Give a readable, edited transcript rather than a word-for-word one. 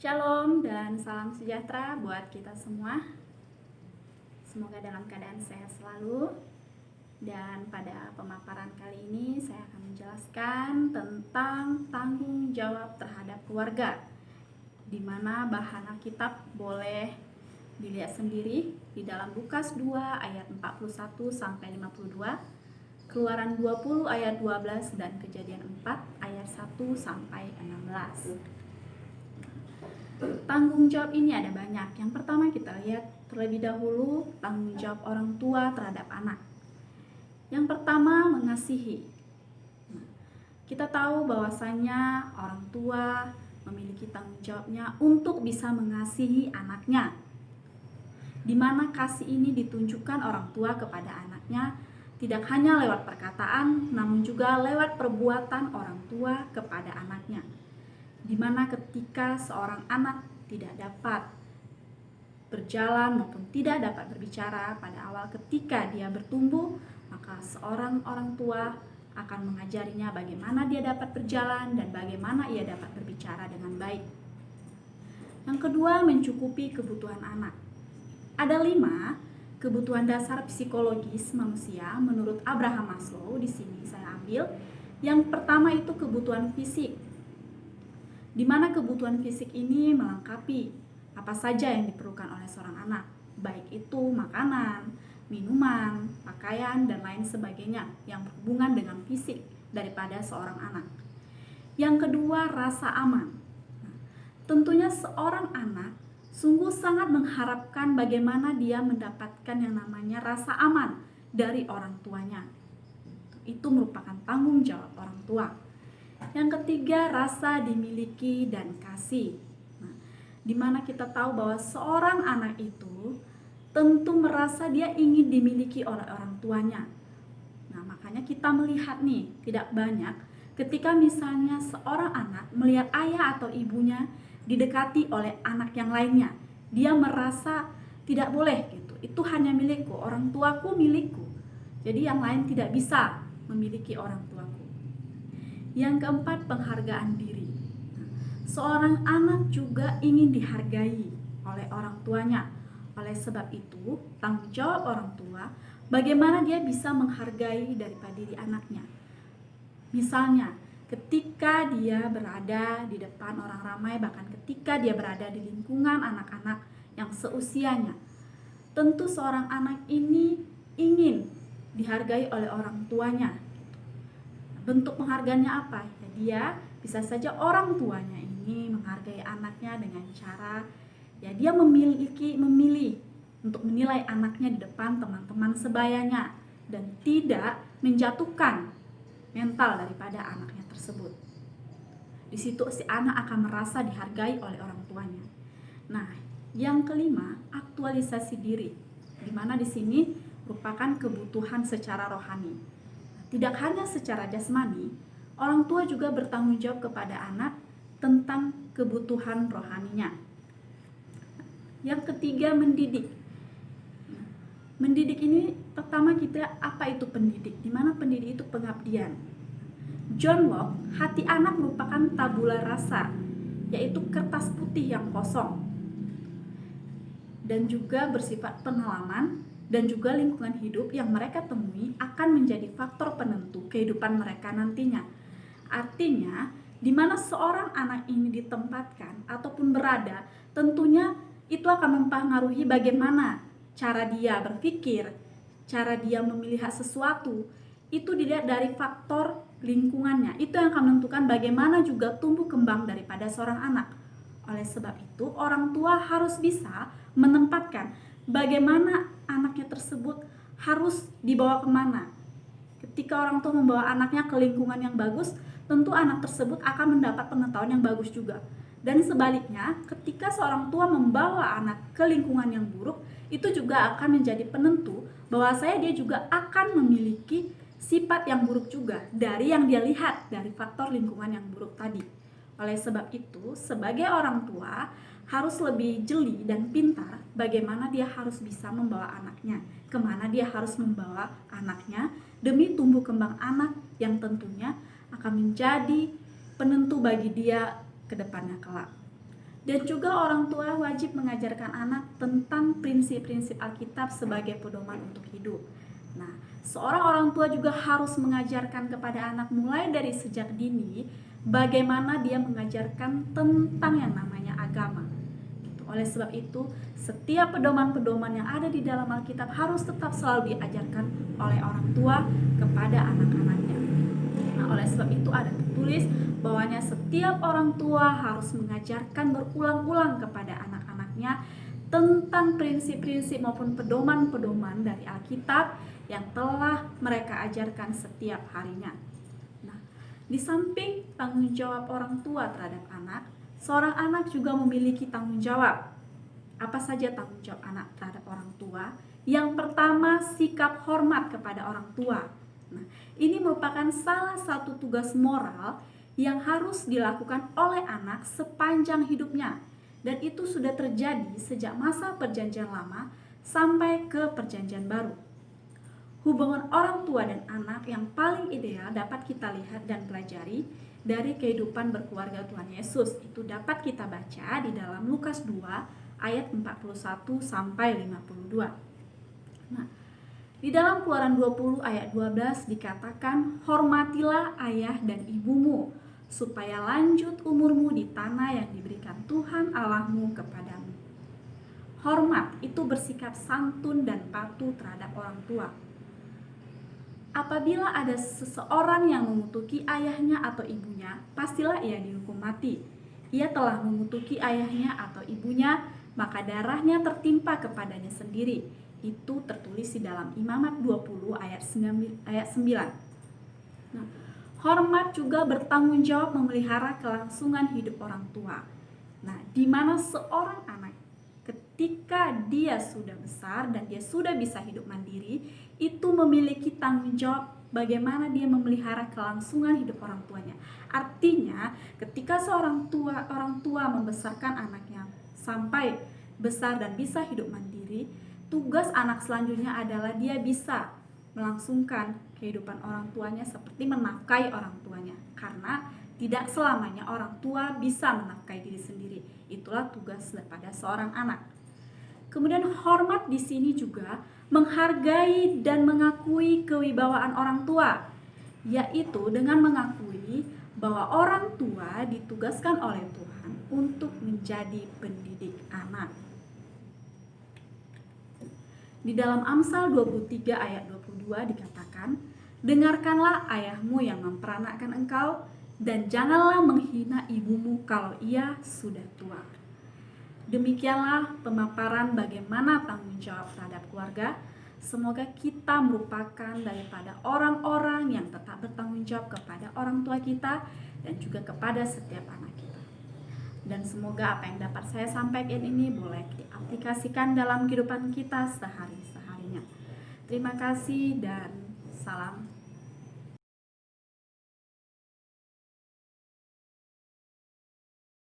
Shalom dan salam sejahtera buat kita semua. Semoga dalam keadaan sehat selalu. Dan pada pemaparan kali ini saya akan menjelaskan tentang tanggung jawab terhadap keluarga, di mana bahan Alkitab boleh dilihat sendiri di dalam Lukas 2 ayat 41 sampai 52, Keluaran 20 ayat 12 dan Kejadian 4 ayat 1 sampai 16. Tanggung jawab ini ada banyak. Yang pertama kita lihat terlebih dahulu tanggung jawab orang tua terhadap anak. Yang pertama, mengasihi. Kita tahu bahwasanya orang tua memiliki tanggung jawabnya untuk bisa mengasihi anaknya, di mana kasih ini ditunjukkan orang tua kepada anaknya tidak hanya lewat perkataan, namun juga lewat perbuatan orang tua kepada anaknya. Di mana ketika seorang anak tidak dapat berjalan maupun tidak dapat berbicara pada awal ketika dia bertumbuh, maka seorang orang tua akan mengajarinya bagaimana dia dapat berjalan dan bagaimana ia dapat berbicara dengan baik. Yang kedua, mencukupi kebutuhan anak. Ada 5 kebutuhan dasar psikologis manusia menurut Abraham Maslow. Di sini saya ambil. Yang pertama itu kebutuhan fisik, di mana kebutuhan fisik ini melengkapi apa saja yang diperlukan oleh seorang anak, baik itu makanan, minuman, pakaian, dan lain sebagainya yang berhubungan dengan fisik daripada seorang anak. Yang kedua, rasa aman. Tentunya seorang anak sungguh sangat mengharapkan bagaimana dia mendapatkan yang namanya rasa aman dari orang tuanya. Itu merupakan tanggung jawab orang tua. Yang ketiga, rasa dimiliki dan kasih. Di mana kita tahu bahwa seorang anak itu tentu merasa dia ingin dimiliki oleh orang tuanya. Makanya kita melihat nih, tidak banyak ketika misalnya seorang anak melihat ayah atau ibunya didekati oleh anak yang lainnya, dia merasa tidak boleh gitu. Itu hanya milikku, orang tuaku milikku. Jadi yang lain tidak bisa memiliki orang tuaku. Yang keempat, penghargaan diri. Seorang anak juga ingin dihargai oleh orang tuanya. Oleh sebab itu, tanggung jawab orang tua bagaimana dia bisa menghargai daripada diri anaknya. Misalnya, ketika dia berada di depan orang ramai, bahkan ketika dia berada di lingkungan anak-anak yang seusianya, tentu seorang anak ini ingin dihargai oleh orang tuanya. Bentuk penghargaannya apa? Ya, dia bisa saja orang tuanya ini menghargai anaknya dengan cara dia memilih untuk menilai anaknya di depan teman-teman sebayanya dan tidak menjatuhkan mental daripada anaknya tersebut. Di situ si anak akan merasa dihargai oleh orang tuanya. Nah, yang kelima, aktualisasi diri, di mana di sini merupakan kebutuhan secara rohani. Tidak hanya secara jasmani, orang tua juga bertanggung jawab kepada anak tentang kebutuhan rohaninya. Yang ketiga, mendidik. Mendidik ini pertama kita apa itu pendidik? Di mana pendidik itu pengabdian. John Locke, hati anak merupakan tabula rasa, yaitu kertas putih yang kosong dan juga bersifat pengalaman dan juga lingkungan hidup yang mereka temui akan menjadi faktor penentu kehidupan mereka nantinya. Artinya, di mana seorang anak ini ditempatkan ataupun berada, tentunya itu akan mempengaruhi bagaimana cara dia berpikir, cara dia memilihat sesuatu. Itu dilihat dari faktor lingkungannya. Itu yang akan menentukan bagaimana juga tumbuh kembang daripada seorang anak. Oleh sebab itu, orang tua harus bisa menempatkan bagaimana anaknya tersebut harus dibawa kemana. Ketika orang tua membawa anaknya ke lingkungan yang bagus, tentu anak tersebut akan mendapat pengetahuan yang bagus juga. Dan sebaliknya, ketika seorang tua membawa anak ke lingkungan yang buruk, itu juga akan menjadi penentu bahwasanya dia juga akan memiliki sifat yang buruk juga dari yang dia lihat dari faktor lingkungan yang buruk tadi. Oleh sebab itu, sebagai orang tua harus lebih jeli dan pintar bagaimana dia harus bisa membawa anaknya, kemana dia harus membawa anaknya demi tumbuh kembang anak yang tentunya akan menjadi penentu bagi dia ke depannya kelak. Dan juga orang tua wajib mengajarkan anak tentang prinsip-prinsip Alkitab sebagai pedoman untuk hidup. Nah, seorang orang tua juga harus mengajarkan kepada anak mulai dari sejak dini bagaimana dia mengajarkan tentang yang namanya agama. Oleh sebab itu, setiap pedoman-pedoman yang ada di dalam Alkitab harus tetap selalu diajarkan oleh orang tua kepada anak-anaknya. Nah, oleh sebab itu ada tertulis bahwanya setiap orang tua harus mengajarkan berulang-ulang kepada anak-anaknya tentang prinsip-prinsip maupun pedoman-pedoman dari Alkitab yang telah mereka ajarkan setiap harinya. Nah, di samping tanggung jawab orang tua terhadap anak, seorang anak juga memiliki tanggung jawab. Apa saja tanggung jawab anak terhadap orang tua? Yang pertama, sikap hormat kepada orang tua. Nah, ini merupakan salah satu tugas moral yang harus dilakukan oleh anak sepanjang hidupnya. Dan itu sudah terjadi sejak masa perjanjian lama sampai ke perjanjian baru. Hubungan orang tua dan anak yang paling ideal dapat kita lihat dan pelajari dari kehidupan berkeluarga Tuhan Yesus. Itu dapat kita baca di dalam Lukas 2 ayat 41 sampai 52. Nah, di dalam Keluaran 20 ayat 12 dikatakan, hormatilah ayah dan ibumu, supaya lanjut umurmu di tanah yang diberikan Tuhan Allahmu kepadamu. Hormat itu bersikap santun dan patuh terhadap orang tua. Apabila ada seseorang yang mengutuki ayahnya atau ibunya, pastilah ia dihukum mati. Ia telah mengutuki ayahnya atau ibunya, maka darahnya tertimpa kepadanya sendiri. Itu tertulis di dalam Imamat 20 ayat 9. Nah, hormat juga bertanggung jawab memelihara kelangsungan hidup orang tua. Nah, di mana seorang anak ketika dia sudah besar dan dia sudah bisa hidup mandiri, itu memiliki tanggung jawab bagaimana dia memelihara kelangsungan hidup orang tuanya. Artinya, ketika seorang orang tua membesarkan anaknya sampai besar dan bisa hidup mandiri, tugas anak selanjutnya adalah dia bisa melangsungkan kehidupan orang tuanya seperti menafkahi orang tuanya. Karena tidak selamanya orang tua bisa menafkahi diri sendiri. Itulah tugas daripada seorang anak. Kemudian hormat di sini juga menghargai dan mengakui kewibawaan orang tua, yaitu dengan mengakui bahwa orang tua ditugaskan oleh Tuhan untuk menjadi pendidik anak. Di dalam Amsal 23 ayat 22 dikatakan, dengarkanlah ayahmu yang memperanakkan engkau, dan janganlah menghina ibumu kalau ia sudah tua. Demikianlah pemaparan bagaimana tanggung jawab terhadap keluarga. Semoga kita merupakan daripada orang-orang yang tetap bertanggung jawab kepada orang tua kita dan juga kepada setiap anak kita. Dan semoga apa yang dapat saya sampaikan ini boleh diaplikasikan dalam kehidupan kita sehari-harinya. Terima kasih dan salam